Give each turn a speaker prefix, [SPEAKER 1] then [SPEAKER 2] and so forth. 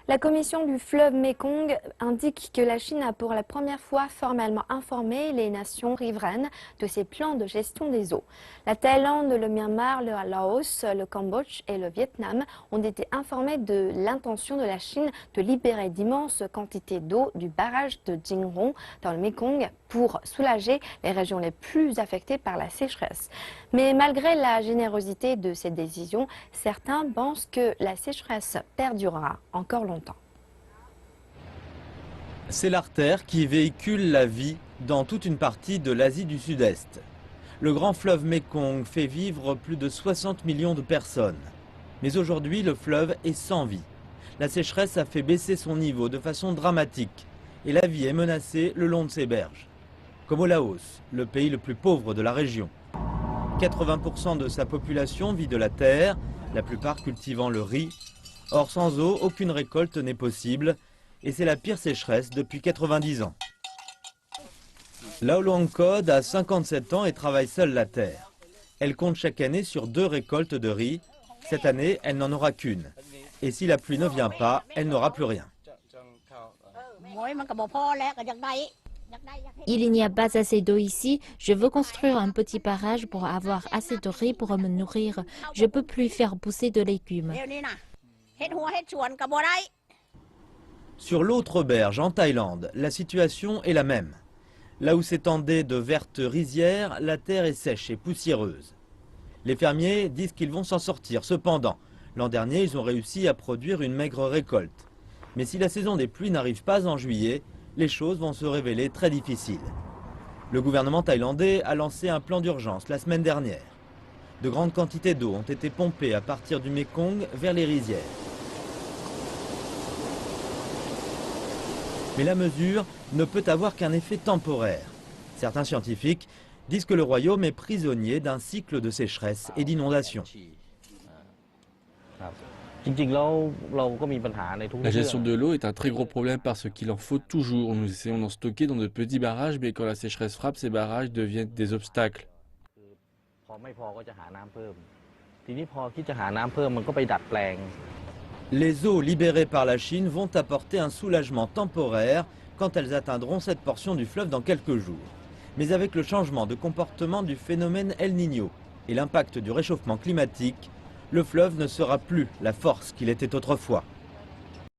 [SPEAKER 1] La commission du fleuve Mékong indique que la Chine a pour la première fois formellement informé les nations riveraines de ses plans de gestion des eaux. La Thaïlande, le Myanmar, le Laos, le Cambodge et le Vietnam ont été informés de l'intention de la Chine de libérer d'immenses quantités d'eau du barrage de Jingrong dans le Mékong pour soulager les régions les plus affectées par la sécheresse. Mais malgré la générosité de ces décisions, certains pensent que la sécheresse perdurera encore longtemps.
[SPEAKER 2] C'est l'artère qui véhicule la vie dans toute une partie de l'Asie du Sud-Est. Le grand fleuve Mékong fait vivre plus de 60 millions de personnes. Mais aujourd'hui, le fleuve est sans vie. La sécheresse a fait baisser son niveau de façon dramatique et la vie est menacée le long de ses berges. Comme au Laos, le pays le plus pauvre de la région. 80% de sa population vit de la terre, la plupart cultivant le riz. Or, sans eau, aucune récolte n'est possible et c'est la pire sécheresse depuis 90 ans. Lao Luang Kod a 57 ans et travaille seule la terre. Elle compte chaque année sur 2 récoltes de riz. Cette année, elle n'en aura qu'une. Et si la pluie ne vient pas, elle n'aura plus rien.
[SPEAKER 3] Il n'y a pas assez d'eau ici. Je veux construire un petit barrage pour avoir assez de riz pour me nourrir. Je ne peux plus faire pousser de légumes.
[SPEAKER 2] Sur l'autre berge, en Thaïlande, la situation est la même. Là où s'étendaient de vertes rizières, la terre est sèche et poussiéreuse. Les fermiers disent qu'ils vont s'en sortir. Cependant, l'an dernier, ils ont réussi à produire une maigre récolte. Mais si la saison des pluies n'arrive pas en juillet, les choses vont se révéler très difficiles. Le gouvernement thaïlandais a lancé un plan d'urgence la semaine dernière. De grandes quantités d'eau ont été pompées à partir du Mékong vers les rizières. Mais la mesure ne peut avoir qu'un effet temporaire. Certains scientifiques disent que le royaume est prisonnier d'un cycle de sécheresse et d'inondation.
[SPEAKER 4] La gestion de l'eau est un très gros problème parce qu'il en faut toujours. Nous essayons d'en stocker dans de petits barrages, mais quand la sécheresse frappe, ces barrages deviennent des obstacles.
[SPEAKER 2] Les eaux libérées par la Chine vont apporter un soulagement temporaire quand elles atteindront cette portion du fleuve dans quelques jours. Mais avec le changement de comportement du phénomène El Niño et l'impact du réchauffement climatique, le fleuve ne sera plus la force qu'il était autrefois.